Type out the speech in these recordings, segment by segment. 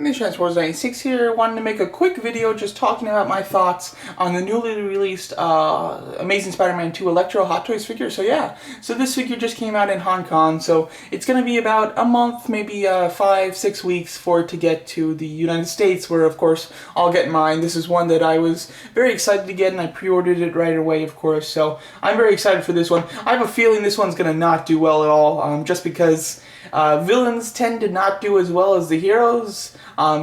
This is Transformers here, wanted to make a quick video just talking about my thoughts on the newly released Amazing Spider-Man 2 Electro Hot Toys figure. So yeah, so this figure just came out in Hong Kong, so it's going to be about a month, maybe 5-6 weeks for it to get to the United States, where of course I'll get mine. This is one that I was very excited to get, and I pre-ordered it right away, of course, so I'm very excited for this one. I have a feeling this one's going to not do well at all, just because villains tend to not do as well as the heroes,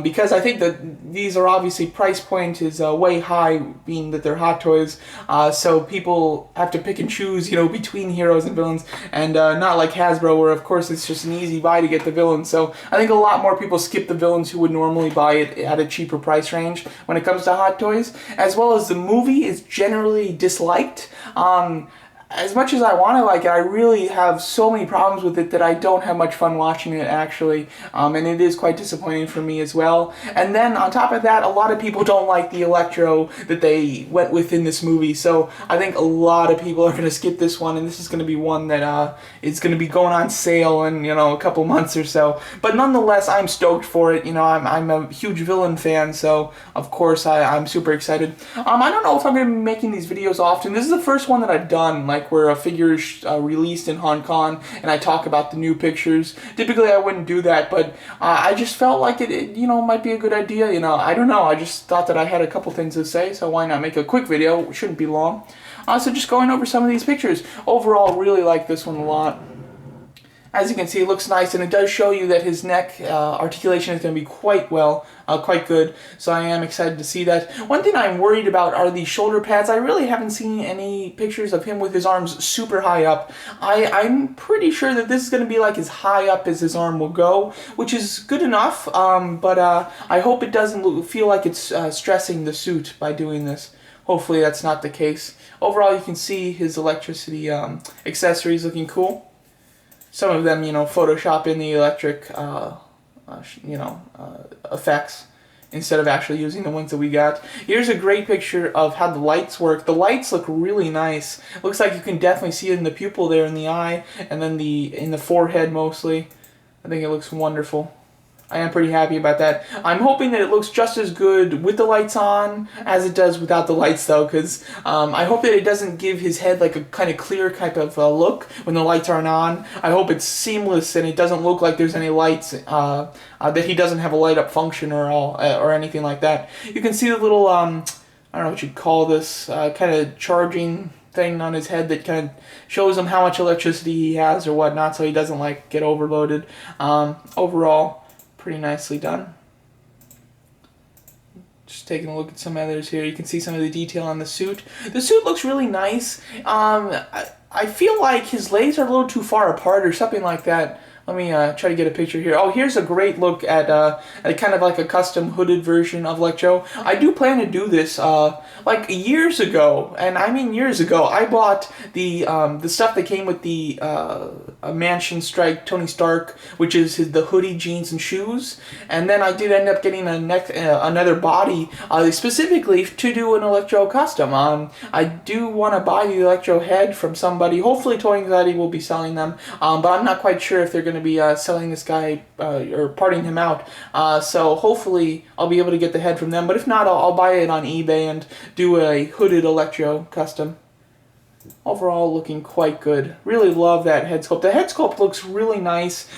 because I think that these are obviously price point is way high, being that they're Hot Toys, so people have to pick and choose, you know, between heroes and villains, and not like Hasbro, where of course it's just an easy buy to get the villains. So I think a lot more people skip the villains who would normally buy it at a cheaper price range when it comes to Hot Toys, as well as the movie is generally disliked. As much as I want to like it, I really have so many problems with it that I don't have much fun watching it, actually, and it is quite disappointing for me as well. And then on top of that, a lot of people don't like the Electro that they went with in this movie, so I think a lot of people are going to skip this one, and this is going to be one that is going to be going on sale in, you know, a couple months or so. But nonetheless, I'm stoked for it. You know, I'm a huge villain fan, so of course I'm super excited. I don't know if I'm going to be making these videos often. This is the first one that I've done, like where a figure is released in Hong Kong and I talk about the new pictures. Typically I wouldn't do that, but I just felt like it, you know, might be a good idea. You know, I don't know, I just thought that I had a couple things to say, so why not make a quick video? It shouldn't be long. So just going over some of these pictures. Overall, really like this one a lot. As you can see, it looks nice, and it does show you that his neck articulation is going to be quite good, so I am excited to see that. One thing I'm worried about are the shoulder pads. I really haven't seen any pictures of him with his arms super high up. I'm pretty sure that this is going to be like as high up as his arm will go, which is good enough, but I hope it doesn't feel like it's stressing the suit by doing this. Hopefully that's not the case. Overall, you can see his electricity accessories looking cool. Some of them, you know, Photoshop in the electric, effects instead of actually using the ones that we got. Here's a great picture of how the lights work. The lights look really nice. Looks like you can definitely see it in the pupil there in the eye, and then in the forehead mostly. I think it looks wonderful. I am pretty happy about that. I'm hoping that it looks just as good with the lights on as it does without the lights, though, because I hope that it doesn't give his head like a kind of clear type of look when the lights aren't on. I hope it's seamless and it doesn't look like there's any lights, that he doesn't have a light up function or anything like that. You can see the little, I don't know what you'd call this, kind of charging thing on his head that kind of shows him how much electricity he has or whatnot, so he doesn't like get overloaded. Overall, pretty nicely done. Just taking a look at some others here. You can see some of the detail on the suit. The suit looks really nice. I feel like his legs are a little too far apart or something like that. Let me try to get a picture here. Oh, here's a great look at kind of like a custom hooded version of Electro. I do plan to do this like years ago, and I mean years ago. I bought the stuff that came with the Mansion Strike Tony Stark, which is the hoodie, jeans, and shoes. And then I did end up getting another body specifically to do an Electro custom. I do want to buy the Electro head from somebody. Hopefully Toy Anxiety will be selling them, but I'm not quite sure if they're going to be selling this guy or parting him out, so hopefully I'll be able to get the head from them, but if not, I'll buy it on eBay and do a hooded Electro custom. Overall, looking quite good. Really love that head sculpt. The head sculpt looks really nice.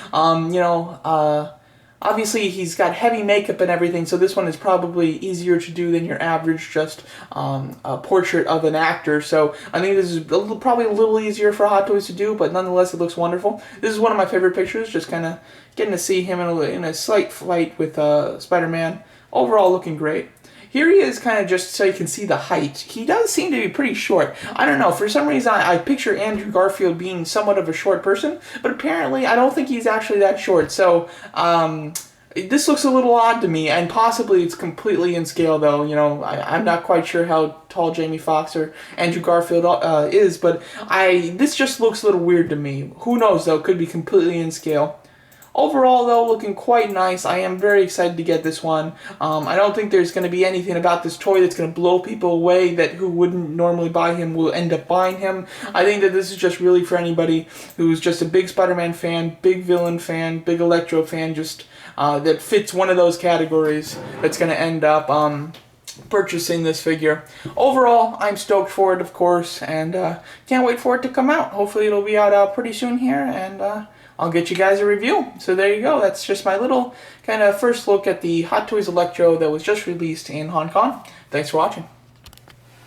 Obviously he's got heavy makeup and everything, so this one is probably easier to do than your average just a portrait of an actor. So I think this is probably a little easier for Hot Toys to do, but nonetheless it looks wonderful. This is one of my favorite pictures, just kind of getting to see him in a slight fight with Spider-Man. Overall looking great. Here he is, kind of just so you can see the height. He does seem to be pretty short. I don't know, for some reason I picture Andrew Garfield being somewhat of a short person, but apparently I don't think he's actually that short. So this looks a little odd to me, and possibly it's completely in scale, though. You know, I'm not quite sure how tall Jamie Foxx or Andrew Garfield is, but this just looks a little weird to me. Who knows, though? Could be completely in scale. Overall, though, looking quite nice. I am very excited to get this one. I don't think there's going to be anything about this toy that's going to blow people away that who wouldn't normally buy him will end up buying him. I think that this is just really for anybody who's just a big Spider-Man fan, big villain fan, big Electro fan, just that fits one of those categories that's going to end up purchasing this figure. Overall, I'm stoked for it, of course, and can't wait for it to come out. Hopefully it'll be out pretty soon here, and I'll get you guys a review. So there you go. That's just my little kind of first look at the Hot Toys Electro that was just released in Hong Kong. Thanks for watching.